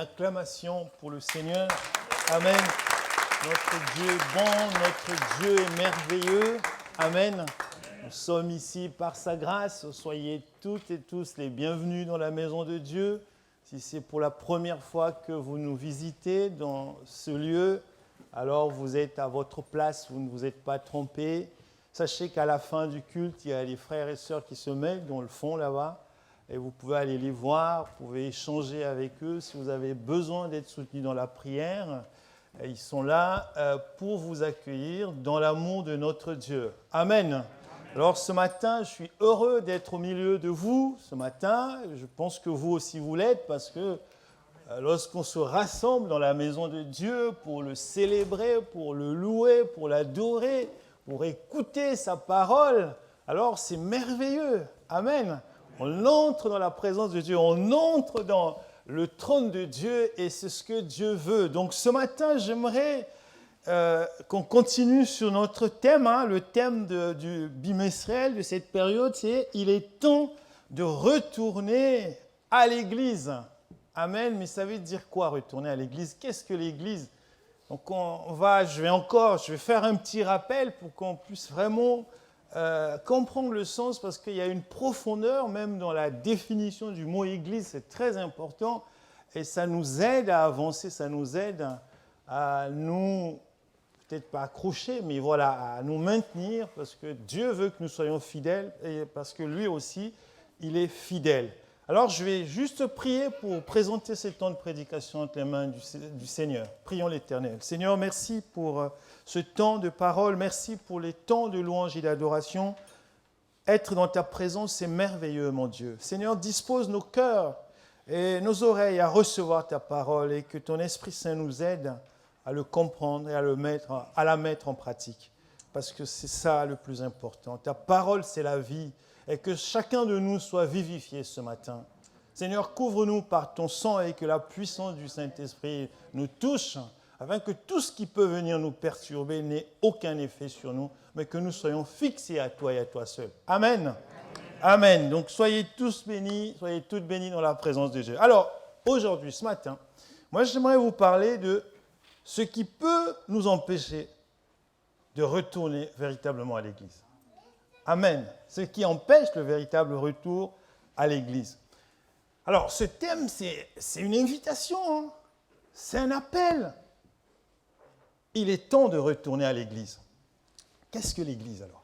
acclamation pour le Seigneur. Amen. Notre Dieu est bon, notre Dieu est merveilleux. Amen. Nous sommes ici par sa grâce. Soyez toutes et tous les bienvenus dans la maison de Dieu. Si c'est pour la première fois que vous nous visitez dans ce lieu, alors vous êtes à votre place, vous ne vous êtes pas trompés. Sachez qu'à la fin du culte, il y a les frères et sœurs qui se mêlent dans le fond là-bas. Et vous pouvez aller les voir, vous pouvez échanger avec eux. Si vous avez besoin d'être soutenu dans la prière, ils sont là pour vous accueillir dans l'amour de notre Dieu. Amen. Alors ce matin, je suis heureux d'être au milieu de vous ce matin. Je pense que vous aussi vous l'êtes parce que lorsqu'on se rassemble dans la maison de Dieu pour le célébrer, pour le louer, pour l'adorer, pour écouter sa parole, alors c'est merveilleux. Amen. On entre dans la présence de Dieu, on entre dans le trône de Dieu et c'est ce que Dieu veut. Donc ce matin, j'aimerais qu'on continue sur notre thème, le thème du bimestriel de cette période, c'est « Il est temps de retourner à l'Église ». Amen, mais ça veut dire quoi retourner à l'Église? Qu'est-ce que l'Église? Donc je vais faire un petit rappel pour qu'on puisse vraiment comprendre le sens, parce qu'il y a une profondeur même dans la définition du mot Église, c'est très important et ça nous aide à avancer, ça nous aide à nous, peut-être pas accrocher, mais voilà, à nous maintenir, parce que Dieu veut que nous soyons fidèles et parce que lui aussi, il est fidèle. Alors, je vais juste prier pour présenter ce temps de prédication entre les mains du Seigneur. Prions l'Éternel. Seigneur, merci pour ce temps de parole. Merci pour les temps de louange et d'adoration. Être dans ta présence, c'est merveilleux, mon Dieu. Seigneur, dispose nos cœurs et nos oreilles à recevoir ta parole et que ton Esprit Saint nous aide à le comprendre et à la mettre en pratique. Parce que c'est ça le plus important. Ta parole, c'est la vie. Et que chacun de nous soit vivifié ce matin. Seigneur, couvre-nous par ton sang et que la puissance du Saint-Esprit nous touche, afin que tout ce qui peut venir nous perturber n'ait aucun effet sur nous, mais que nous soyons fixés à toi et à toi seul. Amen. Amen. Donc soyez tous bénis, soyez toutes bénies dans la présence de Dieu. Alors, aujourd'hui, ce matin, moi j'aimerais vous parler de ce qui peut nous empêcher de retourner véritablement à l'Église. Amen. Ce qui empêche le véritable retour à l'Église. Alors, ce thème, c'est une invitation, c'est un appel. Il est temps de retourner à l'Église. Qu'est-ce que l'Église alors?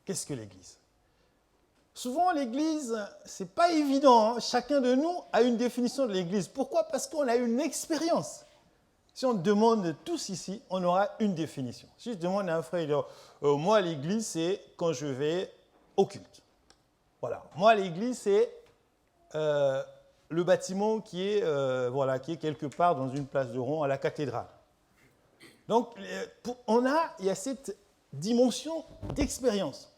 Qu'est-ce que l'Église? Souvent, l'Église, ce n'est pas évident. Chacun de nous a une définition de l'Église. Pourquoi? Parce qu'on a une expérience. Si on demande tous ici, on aura une définition. Si je demande à un frère, il dit, moi, l'Église, c'est quand je vais au culte. Voilà. Moi, l'Église, c'est le bâtiment qui est quelque part dans une place de rond à la cathédrale. Donc, il y a cette dimension d'expérience.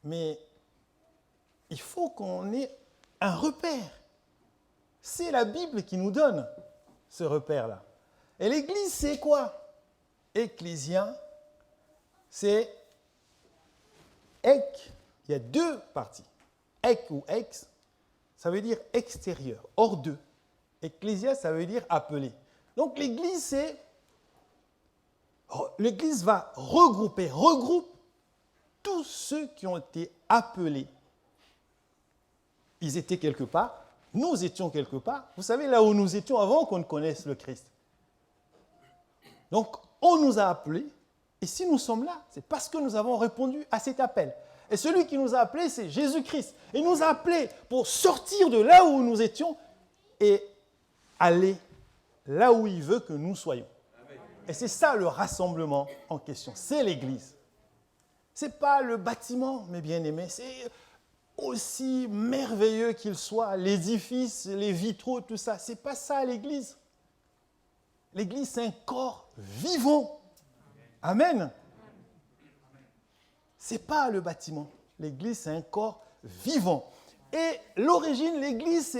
Mais il faut qu'on ait un repère. C'est la Bible qui nous donne ce repère-là. Et l'Église, c'est quoi? Ecclésia, c'est ek. Il y a deux parties. Ek ou ex, ça veut dire extérieur, hors d'eux. Ecclésia, ça veut dire appelé. Donc l'Église, l'Église va regroupe tous ceux qui ont été appelés. Ils étaient quelque part, nous étions quelque part. Vous savez, là où nous étions avant qu'on ne connaisse le Christ. Donc, on nous a appelés, et si nous sommes là, c'est parce que nous avons répondu à cet appel. Et celui qui nous a appelés, c'est Jésus-Christ. Il nous a appelés pour sortir de là où nous étions et aller là où il veut que nous soyons. Amen. Et c'est ça le rassemblement en question, c'est l'Église. Ce n'est pas le bâtiment, mes bien-aimés, c'est aussi merveilleux qu'il soit, l'édifice, les vitraux, tout ça. Ce n'est pas ça l'Église. L'Église, c'est un corps vivant. Amen. Ce n'est pas le bâtiment. L'Église, c'est un corps vivant. Et l'origine, l'Église,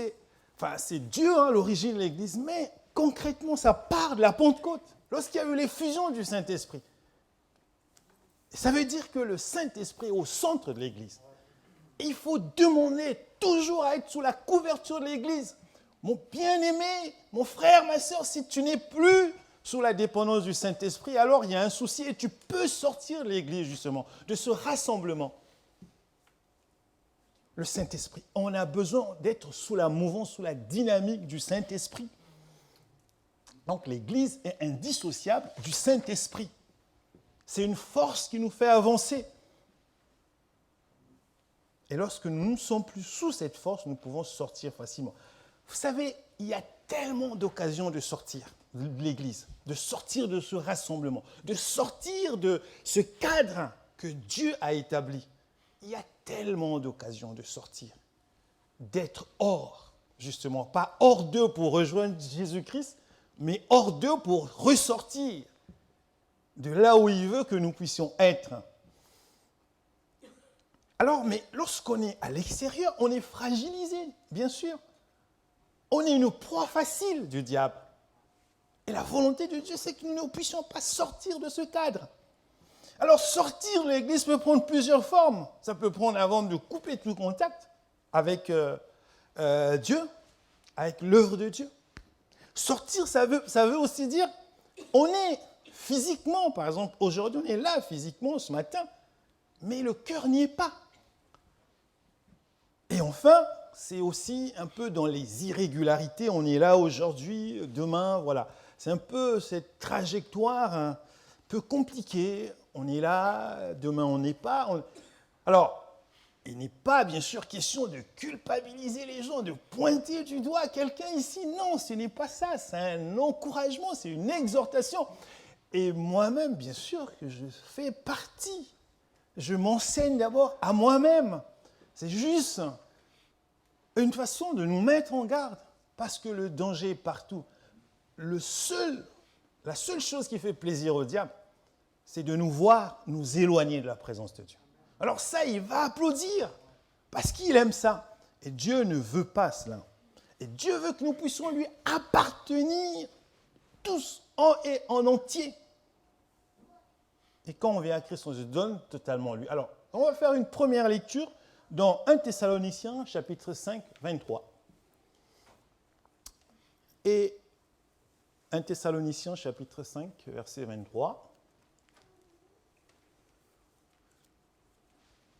c'est Dieu, l'origine de l'Église. Mais concrètement, ça part de la Pentecôte, lorsqu'il y a eu l'effusion du Saint-Esprit. Et ça veut dire que le Saint-Esprit est au centre de l'Église. Il faut demander toujours à être sous la couverture de l'Église. Mon bien-aimé, mon frère, ma soeur, si tu n'es plus sous la dépendance du Saint-Esprit, alors il y a un souci et tu peux sortir de l'Église justement, de ce rassemblement. Le Saint-Esprit, on a besoin d'être sous la mouvance, sous la dynamique du Saint-Esprit. Donc l'Église est indissociable du Saint-Esprit. C'est une force qui nous fait avancer. Et lorsque nous ne sommes plus sous cette force, nous pouvons sortir facilement. Vous savez, il y a tellement d'occasions de sortir de l'Église, de sortir de ce rassemblement, de sortir de ce cadre que Dieu a établi. Il y a tellement d'occasions de sortir, d'être hors, justement, pas hors d'eux pour rejoindre Jésus-Christ, mais hors d'eux pour ressortir de là où il veut que nous puissions être. Alors, mais lorsqu'on est à l'extérieur, on est fragilisé, bien sûr. On est une proie facile du diable. Et la volonté de Dieu, c'est que nous ne puissions pas sortir de ce cadre. Alors, sortir de l'Église peut prendre plusieurs formes. Ça peut prendre avant de couper tout contact avec Dieu, avec l'œuvre de Dieu. Sortir, ça veut aussi dire, on est physiquement, par exemple, aujourd'hui, on est là physiquement ce matin, mais le cœur n'y est pas. Et enfin, c'est aussi un peu dans les irrégularités. On est là aujourd'hui, demain, voilà. C'est un peu cette trajectoire un peu compliquée. On est là, demain on n'est pas. Alors, il n'est pas bien sûr question de culpabiliser les gens, de pointer du doigt quelqu'un ici. Non, ce n'est pas ça. C'est un encouragement, c'est une exhortation. Et moi-même, bien sûr que je fais partie. Je m'enseigne d'abord à moi-même. C'est juste une façon de nous mettre en garde, parce que le danger est partout. La seule chose qui fait plaisir au diable, c'est de nous voir nous éloigner de la présence de Dieu. Alors ça, il va applaudir, parce qu'il aime ça. Et Dieu ne veut pas cela. Et Dieu veut que nous puissions lui appartenir tous en entier. Et quand on vient à Christ, on se donne totalement lui. Alors, on va faire une première lecture dans 1 Thessaloniciens, chapitre 5, 23. Et 1 Thessaloniciens, chapitre 5, verset 23.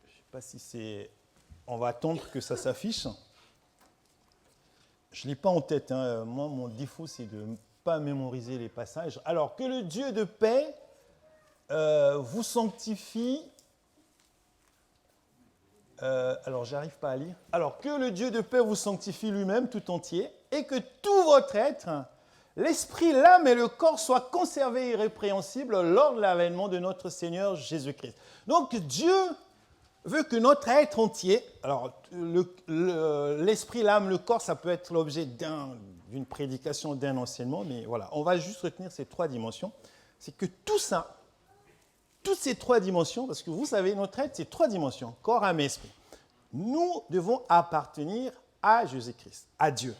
Je ne sais pas si c'est... On va attendre que ça s'affiche. Je ne l'ai pas en tête. Hein. Moi, mon défaut, c'est de ne pas mémoriser les passages. Alors, que le Dieu de paix vous sanctifie... alors, j'arrive pas à lire. Alors, que le Dieu de paix vous sanctifie lui-même tout entier, et que tout votre être, l'esprit, l'âme et le corps soient conservés irrépréhensibles lors de l'avènement de notre Seigneur Jésus-Christ. Donc, Dieu veut que notre être entier, alors l'esprit, l'âme, le corps, ça peut être l'objet d'une prédication, d'un enseignement, mais voilà, on va juste retenir ces trois dimensions. C'est que tout ça, toutes ces trois dimensions, parce que vous savez, notre être, c'est trois dimensions, corps, âme et esprit. Nous devons appartenir à Jésus-Christ, à Dieu,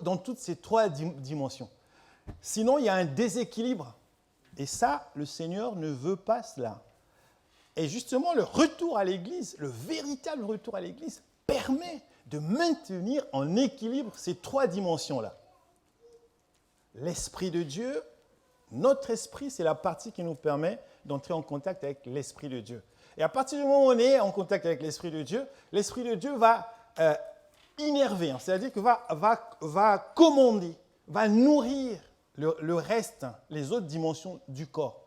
dans toutes ces trois dimensions. Sinon, il y a un déséquilibre. Et ça, le Seigneur ne veut pas cela. Et justement, le retour à l'Église, le véritable retour à l'Église, permet de maintenir en équilibre ces trois dimensions-là. L'Esprit de Dieu, notre esprit, c'est la partie qui nous permet d'entrer en contact avec l'Esprit de Dieu. Et à partir du moment où on est en contact avec l'Esprit de Dieu va innerver, c'est-à-dire que va commander, va nourrir le reste, les autres dimensions du corps.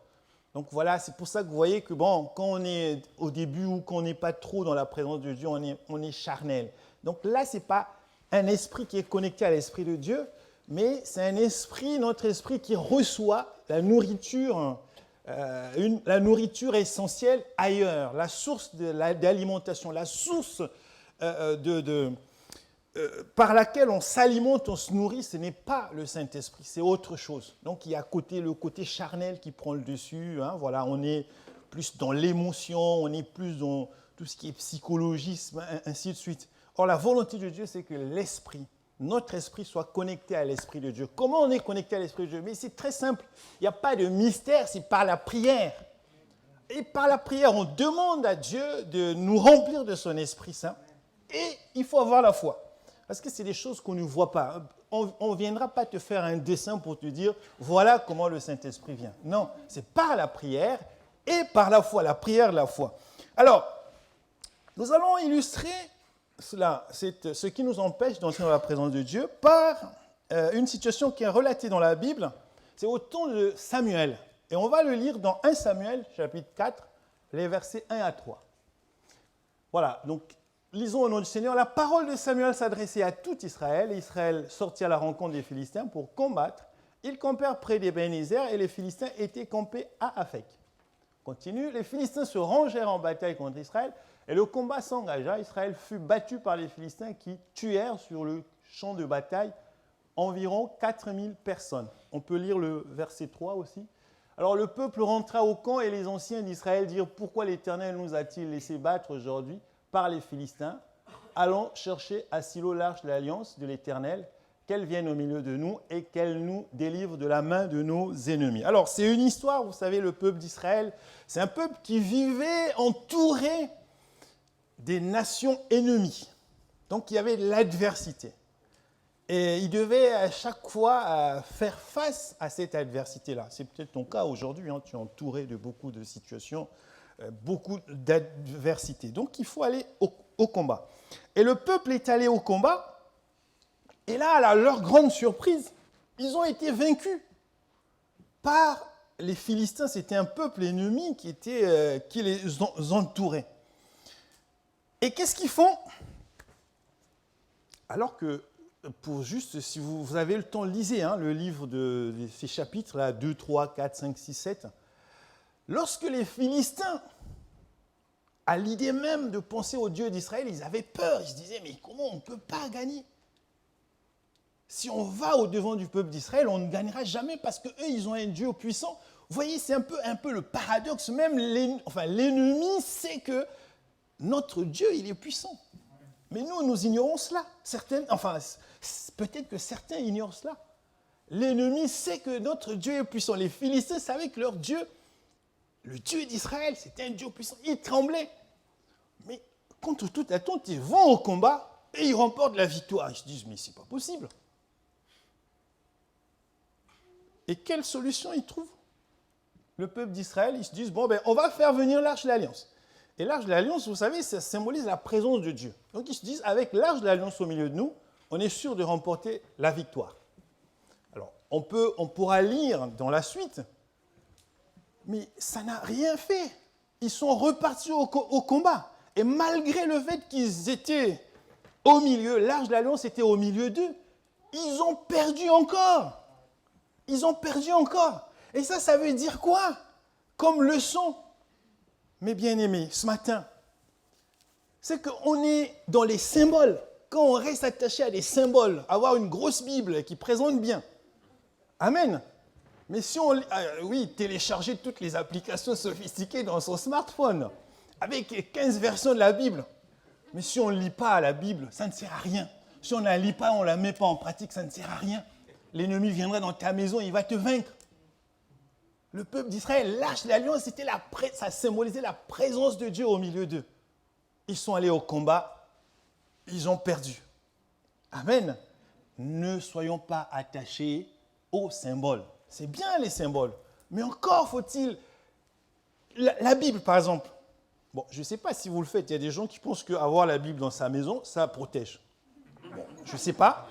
Donc voilà, c'est pour ça que vous voyez que bon, quand on est au début ou qu'on n'est pas trop dans la présence de Dieu, on est charnel. Donc là, ce n'est pas un esprit qui est connecté à l'Esprit de Dieu, mais c'est un esprit, notre esprit qui reçoit la nourriture essentielle ailleurs, la source d'alimentation, la source par laquelle on s'alimente, on se nourrit, ce n'est pas le Saint-Esprit, c'est autre chose. Donc il y a le côté charnel qui prend le dessus, hein, voilà, on est plus dans l'émotion, on est plus dans tout ce qui est psychologisme, ainsi de suite. Or la volonté de Dieu, c'est que l'esprit, notre esprit soit connecté à l'Esprit de Dieu. Comment on est connecté à l'Esprit de Dieu? Mais c'est très simple, il n'y a pas de mystère, c'est par la prière. Et par la prière, on demande à Dieu de nous remplir de son Esprit Saint. Et il faut avoir la foi. Parce que c'est des choses qu'on ne voit pas. On ne viendra pas te faire un dessin pour te dire, voilà comment le Saint-Esprit vient. Non, c'est par la prière et par la foi, la prière, la foi. Alors, nous allons illustrer cela, ce qui nous empêche d'entrer dans la présence de Dieu par une situation qui est relatée dans la Bible. C'est au temps de Samuel. Et on va le lire dans 1 Samuel, chapitre 4, les versets 1 à 3. Voilà, donc lisons au nom du Seigneur. La parole de Samuel s'adressait à tout Israël. Israël sortit à la rencontre des Philistins pour combattre. Ils campèrent près d'Ebenezer et les Philistins étaient campés à Aphek. Continue, les Philistins se rangèrent en bataille contre Israël et le combat s'engagea. Israël fut battu par les Philistins qui tuèrent sur le champ de bataille environ 4000 personnes. On peut lire le verset 3 aussi. Alors le peuple rentra au camp et les anciens d'Israël dirent « Pourquoi l'Éternel nous a-t-il laissé battre aujourd'hui par les Philistins? Allons chercher à Silo l'arche de l'alliance de l'Éternel, qu'elle vienne au milieu de nous et qu'elle nous délivre de la main de nos ennemis. » Alors c'est une histoire, vous savez, le peuple d'Israël, c'est un peuple qui vivait entouré des nations ennemies. Donc il y avait l'adversité. Et il devait à chaque fois faire face à cette adversité-là. C'est peut-être ton cas aujourd'hui, tu es entouré de beaucoup de situations, beaucoup d'adversités. Donc il faut aller au combat. Et le peuple est allé au combat, et là, à leur grande surprise, ils ont été vaincus par les Philistins. C'était un peuple ennemi qui les entourait. Et qu'est-ce qu'ils font? Alors que, pour juste, si vous avez le temps, lisez le livre de ces chapitres-là, 2, 3, 4, 5, 6, 7. Lorsque les Philistins, à l'idée même de penser au Dieu d'Israël, ils avaient peur. Ils se disaient, mais comment on ne peut pas gagner? Si on va au-devant du peuple d'Israël, on ne gagnera jamais parce qu'eux, ils ont un Dieu puissant. Vous voyez, c'est un peu le paradoxe. Même l'ennemi sait que notre Dieu, il est puissant. Mais nous ignorons cela. Peut-être que certains ignorent cela. L'ennemi sait que notre Dieu est puissant. Les Philistins savaient que leur Dieu, le Dieu d'Israël, c'était un Dieu puissant. Ils tremblaient. Mais contre toute attente, ils vont au combat et ils remportent la victoire. Ils se disent, mais c'est pas possible. Et quelle solution ils trouvent? Le peuple d'Israël, ils se disent, on va faire venir l'arche de l'Alliance. Et l'arche de l'Alliance, vous savez, ça symbolise la présence de Dieu. Donc ils se disent, avec l'arche de l'Alliance au milieu de nous, on est sûr de remporter la victoire. Alors, on pourra lire dans la suite, mais ça n'a rien fait. Ils sont repartis au combat. Et malgré le fait qu'ils étaient au milieu, l'arche de l'Alliance était au milieu d'eux, ils ont perdu encore. Ils ont perdu encore. Et ça veut dire quoi? Comme leçon, mes bien-aimés, ce matin, c'est qu'on est dans les symboles. Quand on reste attaché à des symboles, avoir une grosse Bible qui présente bien. Amen. Mais si on télécharger toutes les applications sophistiquées dans son smartphone, avec 15 versions de la Bible, mais si on ne lit pas la Bible, ça ne sert à rien. Si on ne la lit pas, on ne la met pas en pratique, ça ne sert à rien. L'ennemi viendra dans ta maison, il va te vaincre. Le peuple d'Israël, l'arche de l'Alliance, ça symbolisait la présence de Dieu au milieu d'eux. Ils sont allés au combat, ils ont perdu. Amen. Ne soyons pas attachés aux symboles. C'est bien les symboles, mais encore faut-il... La Bible, par exemple. Bon, je ne sais pas si vous le faites, il y a des gens qui pensent qu'avoir la Bible dans sa maison, ça protège. Bon, je ne sais pas.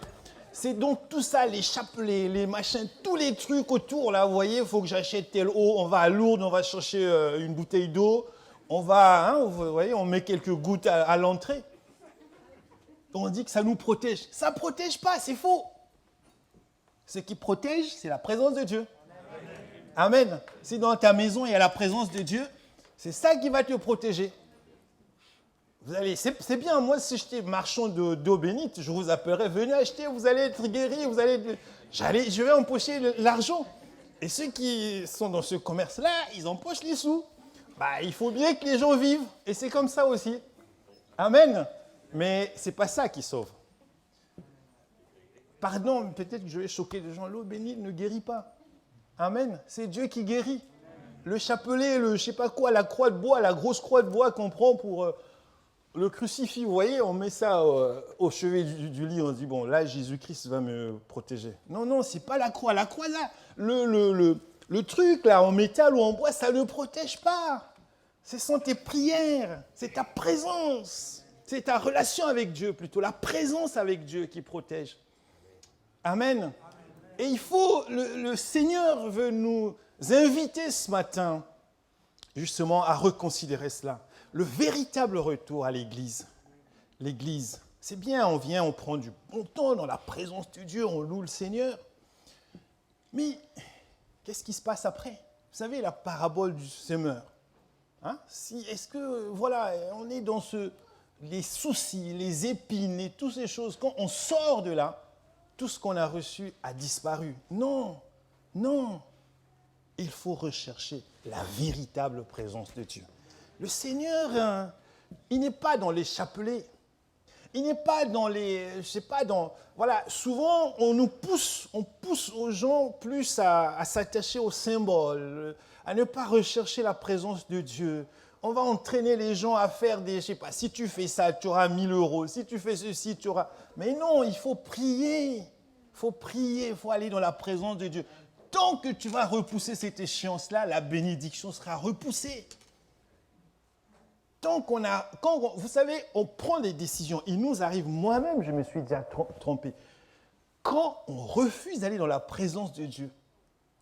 C'est donc tout ça, les chapelets, les machins, tous les trucs autour, là, vous voyez, il faut que j'achète telle eau, on va à Lourdes, on va chercher une bouteille d'eau, on va, vous voyez, on met quelques gouttes à l'entrée. On dit que ça nous protège. Ça ne protège pas, c'est faux. Ce qui protège, c'est la présence de Dieu. Amen. Si dans ta maison, il y a la présence de Dieu, c'est ça qui va te protéger. C'est bien, moi, si j'étais marchand d'eau bénite, je vous appellerais, venez acheter, vous allez être guéris, je vais empocher l'argent. Et ceux qui sont dans ce commerce-là, ils empochent les sous. Il faut bien que les gens vivent, et c'est comme ça aussi. Amen. Mais ce n'est pas ça qui sauve. Pardon, peut-être que je vais choquer les gens, l'eau bénite ne guérit pas. Amen. C'est Dieu qui guérit. Le chapelet, je ne sais pas quoi, la croix de bois, la grosse croix de bois qu'on prend pour... le crucifix, vous voyez, on met ça au chevet du lit, on se dit, bon, là, Jésus-Christ va me protéger. Non, non, c'est pas la croix. La croix, là, le truc, là, en métal ou en bois, ça ne protège pas. Ce sont tes prières, c'est ta présence, c'est ta relation avec Dieu, plutôt, la présence avec Dieu qui protège. Amen. Et il faut, le Seigneur veut nous inviter ce matin, justement, à reconsidérer cela. Le véritable retour à l'Église. L'Église, c'est bien, on vient, on prend du bon temps dans la présence de Dieu, on loue le Seigneur. Mais qu'est-ce qui se passe après? Vous savez, la parabole du semeur. Hein? Est-ce que, voilà, on est dans les soucis, les épines et toutes ces choses, quand on sort de là, tout ce qu'on a reçu a disparu. Non, non. Il faut rechercher la véritable présence de Dieu. Le Seigneur, il n'est pas dans les chapelets. Il n'est pas dans les... Je sais pas, dans... Voilà, souvent, on pousse aux gens plus à s'attacher aux symboles, à ne pas rechercher la présence de Dieu. On va entraîner les gens à faire des... Je sais pas, si tu fais ça, tu auras 1000 euros. Si tu fais ceci, tu auras... Mais non, il faut prier. Il faut prier, il faut aller dans la présence de Dieu. Tant que tu vas repousser cette échéance-là, la bénédiction sera repoussée. Vous savez, on prend des décisions. Il nous arrive, moi-même, je me suis déjà trompé. Quand on refuse d'aller dans la présence de Dieu,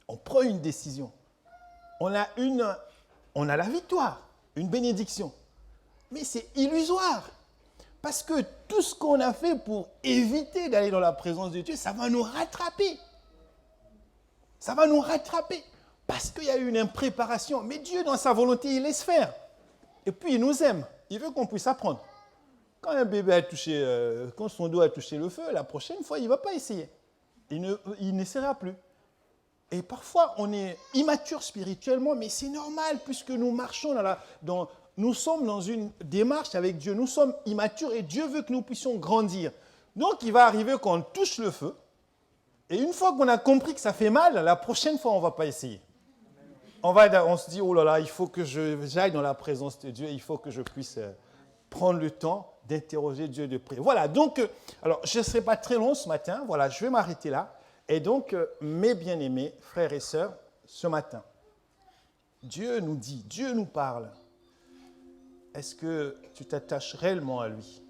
on prend une décision. On a la victoire, une bénédiction. Mais c'est illusoire. Parce que tout ce qu'on a fait pour éviter d'aller dans la présence de Dieu, ça va nous rattraper. Ça va nous rattraper. Parce qu'il y a eu une impréparation. Mais Dieu, dans sa volonté, il laisse faire. Et puis, il nous aime. Il veut qu'on puisse apprendre. Quand un bébé a touché, quand son dos a touché le feu, la prochaine fois, il ne va pas essayer. Il n'essaiera plus. Et parfois, on est immature spirituellement, mais c'est normal puisque nous marchons nous sommes dans une démarche avec Dieu. Nous sommes immatures et Dieu veut que nous puissions grandir. Donc, il va arriver qu'on touche le feu. Et une fois qu'on a compris que ça fait mal, la prochaine fois, on ne va pas essayer. On se dit, oh là là, il faut que j'aille dans la présence de Dieu, il faut que je puisse prendre le temps d'interroger Dieu, de prier. Voilà, donc, alors je ne serai pas très long ce matin, voilà, je vais m'arrêter là. Et donc, mes bien-aimés, frères et sœurs, ce matin, Dieu nous dit, Dieu nous parle. Est-ce que tu t'attaches réellement à lui?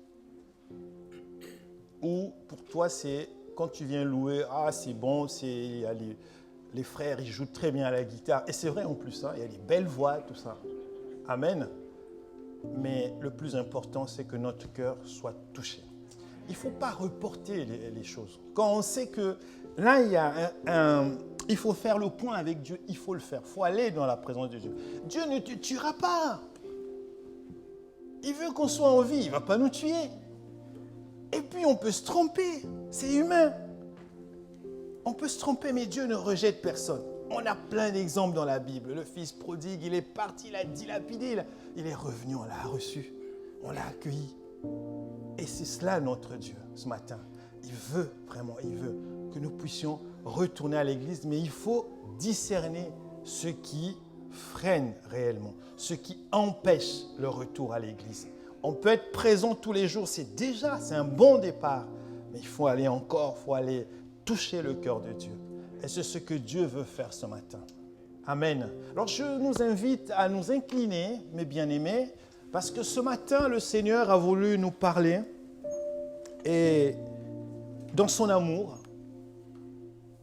Ou pour toi, c'est quand tu viens louer, ah c'est bon, il y a les frères, ils jouent très bien à la guitare. Et c'est vrai en plus, hein, il y a des belles voix, tout ça. Amen. Mais le plus important, c'est que notre cœur soit touché. Il ne faut pas reporter les choses. Quand on sait que là, il faut faire le point avec Dieu, il faut le faire. Il faut aller dans la présence de Dieu. Dieu ne te tuera pas. Il veut qu'on soit en vie, il ne va pas nous tuer. Et puis, on peut se tromper. C'est humain. On peut se tromper, mais Dieu ne rejette personne. On a plein d'exemples dans la Bible. Le fils prodigue, il est parti, il a dilapidé, il est revenu, on l'a reçu, on l'a accueilli. Et c'est cela notre Dieu ce matin. Il veut que nous puissions retourner à l'église, mais il faut discerner ce qui freine réellement, ce qui empêche le retour à l'église. On peut être présent tous les jours, c'est un bon départ, mais il faut aller toucher le cœur de Dieu. Et c'est ce que Dieu veut faire ce matin. Amen. Alors je nous invite à nous incliner, mes bien-aimés, parce que ce matin, le Seigneur a voulu nous parler et dans son amour.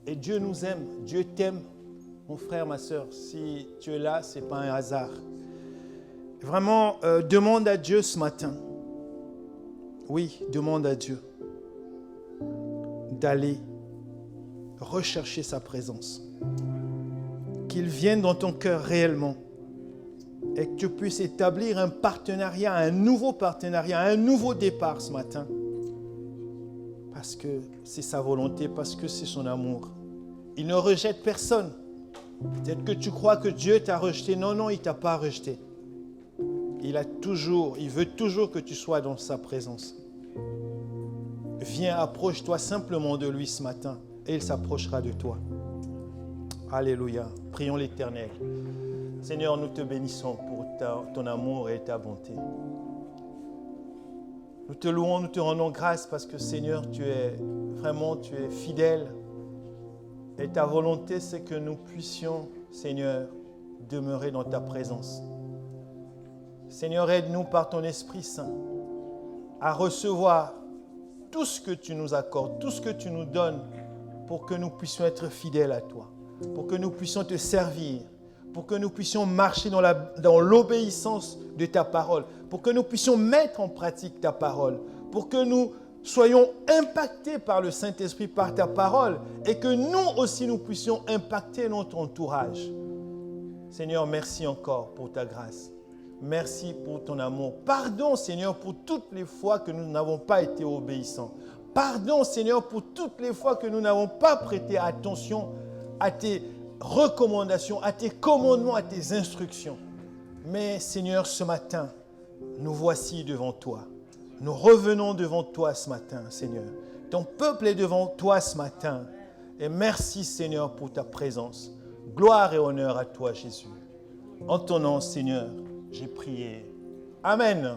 Et Dieu nous aime, Dieu t'aime. Mon frère, ma soeur, si tu es là, ce n'est pas un hasard. Vraiment, demande à Dieu ce matin. Oui, demande à Dieu d'aller rechercher sa présence. Qu'il vienne dans ton cœur réellement et que tu puisses établir un partenariat, un nouveau départ ce matin. Parce que c'est sa volonté, parce que c'est son amour. Il ne rejette personne. Peut-être que tu crois que Dieu t'a rejeté. Non, non, il ne t'a pas rejeté. Il veut toujours que tu sois dans sa présence. Viens, approche-toi simplement de lui ce matin et il s'approchera de toi. Alléluia. Prions l'Éternel. Seigneur, nous te bénissons pour ton amour et ta bonté. Nous te louons, nous te rendons grâce parce que Seigneur, tu es fidèle. Et ta volonté, c'est que nous puissions, Seigneur, demeurer dans ta présence. Seigneur, aide-nous par ton Esprit Saint à recevoir tout ce que tu nous accordes, tout ce que tu nous donnes pour que nous puissions être fidèles à toi, pour que nous puissions te servir, pour que nous puissions marcher dans l'obéissance de ta parole, pour que nous puissions mettre en pratique ta parole, pour que nous soyons impactés par le Saint-Esprit, par ta parole, et que nous aussi nous puissions impacter notre entourage. Seigneur, merci encore pour ta grâce. Merci pour ton amour. Pardon, Seigneur, pour toutes les fois que nous n'avons pas été obéissants. Pardon, Seigneur, pour toutes les fois que nous n'avons pas prêté attention à tes recommandations, à tes commandements, à tes instructions. Mais, Seigneur, ce matin, nous voici devant toi. Nous revenons devant toi ce matin, Seigneur. Ton peuple est devant toi ce matin. Et merci, Seigneur, pour ta présence. Gloire et honneur à toi, Jésus. En ton nom, Seigneur, j'ai prié. Amen.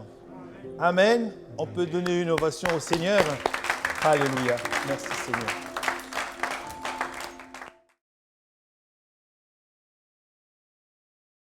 Amen. On peut donner une ovation au Seigneur. Alléluia. Merci, Seigneur.